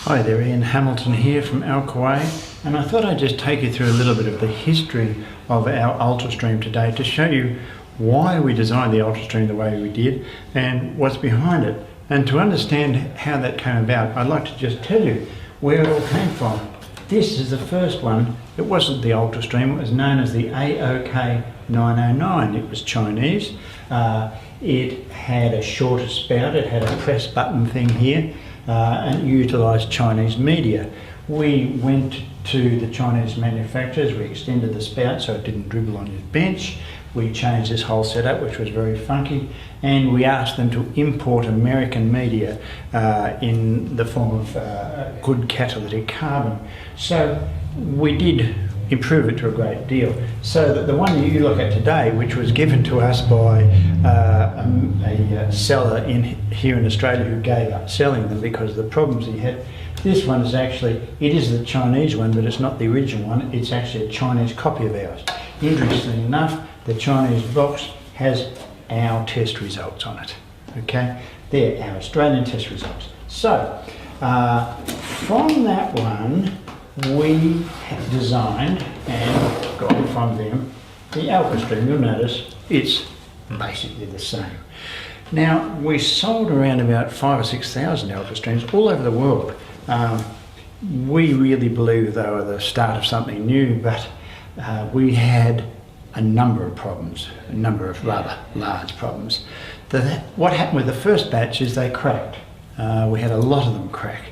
Hi there, Ian Hamilton here from Alcoa, and I thought I'd just take you through a little bit of the history of our UltraStream today to show you why we designed the UltraStream the way we did and what's behind it. And to understand how that came about, I'd like to just tell you where it all came from. This is the first one. It wasn't the UltraStream, it was known as the AOK 909. It was Chinese. It had a shorter spout, it had a press button thing here, and utilised Chinese media. We went to the Chinese manufacturers, we extended the spout so it didn't dribble on your bench. We changed this whole setup, which was very funky, and we asked them to import American media in the form of good catalytic carbon. So we did improve it to a great deal. So that the one that you look at today, which was given to us by a seller here in Australia who gave up selling them because of the problems he had. This one is actually, it is the Chinese one, but it's not the original one. It's actually a Chinese copy of ours. Interestingly enough, the Chinese box has our test results on it. Okay, they're our Australian test results. So from that one, we designed and got from them the UltraStream. You'll notice it's basically the same. Now, we sold around about 5,000 or 6,000 UltraStreams all over the world. We really believe they were the start of something new, but we had a number of problems, a number of rather large problems. What happened with the first batch is they cracked. We had a lot of them crack.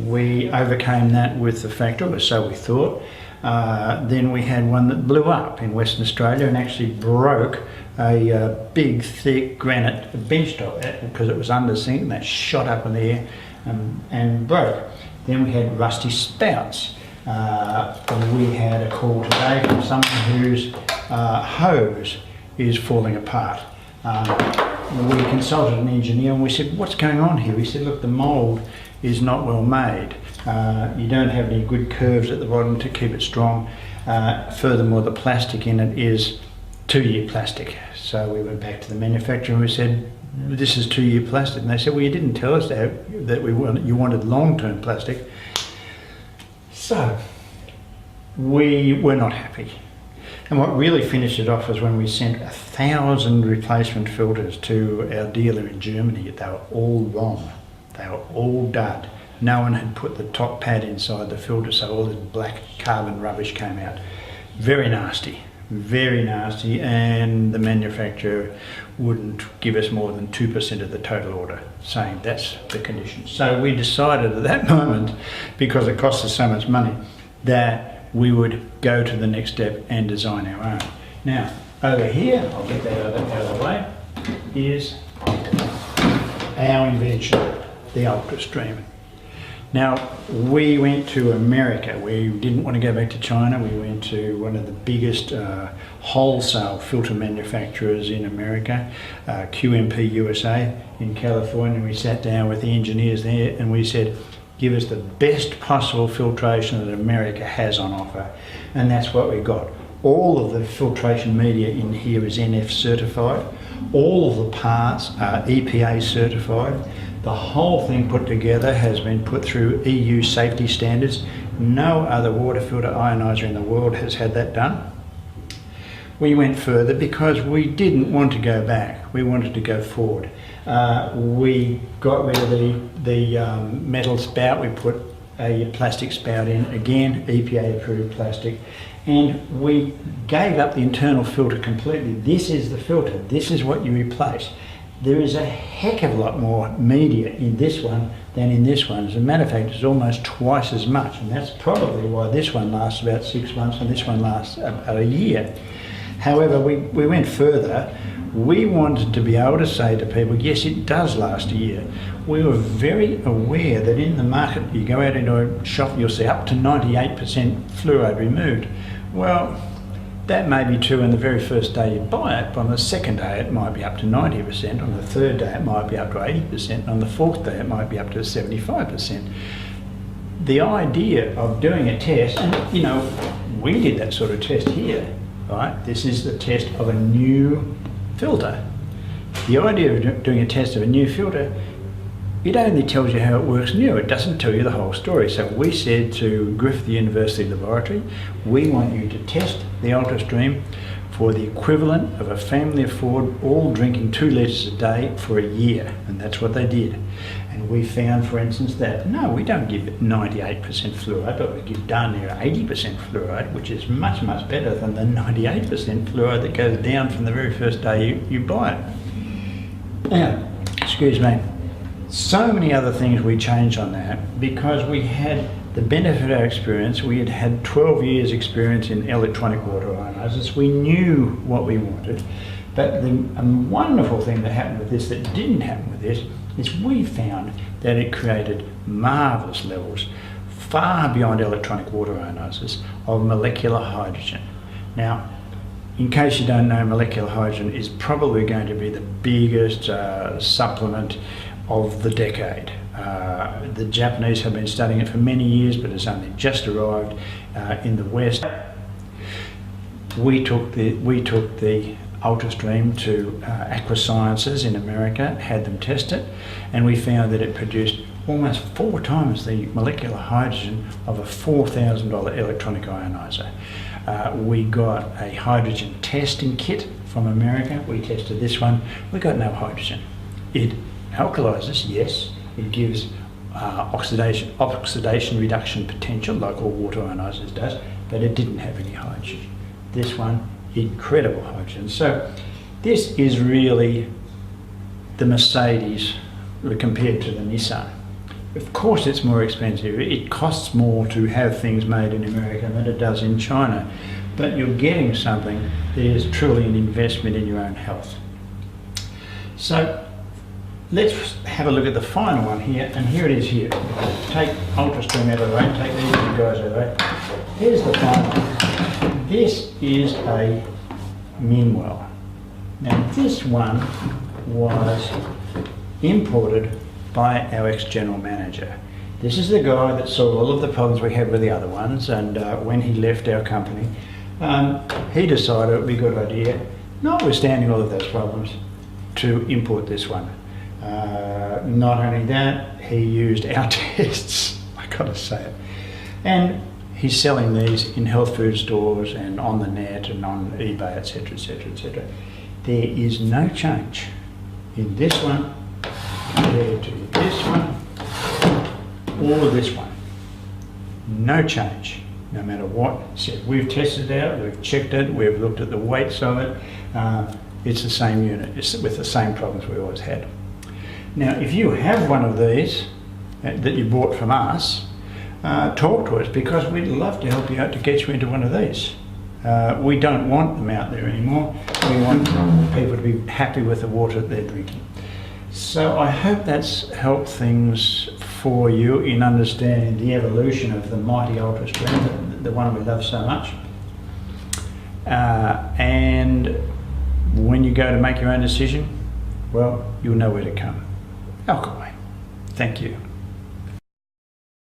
We overcame that with the factory, or so we thought. Then we had one that blew up in Western Australia and actually broke a big, thick granite benchtop because it was under sink, and that shot up in the air and broke. Then we had rusty spouts. We had a call today from someone whose hose is falling apart. We consulted an engineer and we said, what's going on here? He said, look, the mould is not well made. You don't have any good curves at the bottom to keep it strong. Furthermore, the plastic in it is 2-year plastic. So we went back to the manufacturer and we said, this is 2-year plastic. And they said, well, you didn't tell us that you wanted long-term plastic. So we were not happy. And what really finished it off was when we sent 1,000 replacement filters to our dealer in Germany. They were all wrong. They were all dud. No one had put the top pad inside the filter, so all this black carbon rubbish came out. Very nasty, and the manufacturer wouldn't give us more than 2% of the total order, saying that's the condition. So we decided at that moment, because it cost us so much money, that we would go to the next step and design our own. Now, over here, I'll get that out of the way, is our invention, the UltraStream. Now, we went to America. We didn't want to go back to China. We went to one of the biggest wholesale filter manufacturers in America, QMP USA in California. We sat down with the engineers there and we said, give us the best possible filtration that America has on offer. And that's what we got. All of the filtration media in here is NF certified. All of the parts are EPA certified. The whole thing put together has been put through EU safety standards. No other water filter ionizer in the world has had that done. We went further because we didn't want to go back. We wanted to go forward. We got rid of the metal spout. We put a plastic spout in, again, EPA approved plastic. And we gave up the internal filter completely. This is the filter. This is what you replace. There is a heck of a lot more media in this one than in this one. As a matter of fact, it's almost twice as much, and that's probably why this one lasts about 6 months and this one lasts about a year. However, we went further. We wanted to be able to say to people, yes, it does last a year. We were very aware that in the market, you go out into a shop, you'll see up to 98% fluoride removed. Well, that may be true on the very first day you buy it, but on the second day it might be up to 90%, on the third day it might be up to 80%, and on the fourth day it might be up to 75%. The idea of doing a test, and you know, we did that sort of test here, right? This is the test of a new filter. The idea of doing a test of a new filter it only tells you how it works new. It doesn't tell you the whole story. So we said to Griffith University Laboratory, we want you to test the UltraStream for the equivalent of a family of 4 all drinking 2 litres a day for a year, and that's what they did. And we found, for instance, that no, we don't give 98% fluoride, but we give darn near 80% fluoride, which is much, much better than the 98% fluoride that goes down from the very first day you buy it. Now, excuse me, so many other things we changed on that because we had the benefit of our experience. We had had 12 years experience in electronic water ionizers. We knew what we wanted, but the wonderful thing that happened with this that didn't happen with this is we found that it created marvellous levels, far beyond electronic water ionizers, of molecular hydrogen. Now, in case you don't know, molecular hydrogen is probably going to be the biggest supplement of the decade. The Japanese have been studying it for many years, but it's only just arrived in the West. We took the UltraStream to Aqua Sciences in America, had them test it, and we found that it produced almost 4 times the molecular hydrogen of a $4,000 electronic ionizer. We got a hydrogen testing kit from America. We tested this one. We got no hydrogen. It alkalizes, yes. It gives oxidation reduction potential, like all water ionizers does, but it didn't have any hydrogen. This one, incredible hydrogen. So this is really the Mercedes compared to the Nissan. Of course it's more expensive. It costs more to have things made in America than it does in China, but you're getting something that is truly an investment in your own health. So let's have a look at the final one here, and here it is here. Take UltraStream out of the way, take these two guys out of the way. Here's the final one. This is a Minwell. Now this one was imported by our ex-general manager. This is the guy that saw all of the problems we had with the other ones, and when he left our company, he decided it would be a good idea, notwithstanding all of those problems, to import this one. Not only that, he used our tests, I gotta say it, and he's selling these in health food stores and on the net and on eBay, etc, etc, etc. There is no change in this one compared to this one or this one. No change, no matter what. So we've tested it out, we've checked it, we've looked at the weights of it. It's the same unit, it's with the same problems we always had. Now, if you have one of these that you bought from us, talk to us, because we'd love to help you out to get you into one of these. We don't want them out there anymore. We want people to be happy with the water that they're drinking. So I hope that's helped things for you in understanding the evolution of the mighty UltraStream, the one we love so much. And when you go to make your own decision, well, you'll know where to come. Alcohol. Thank you.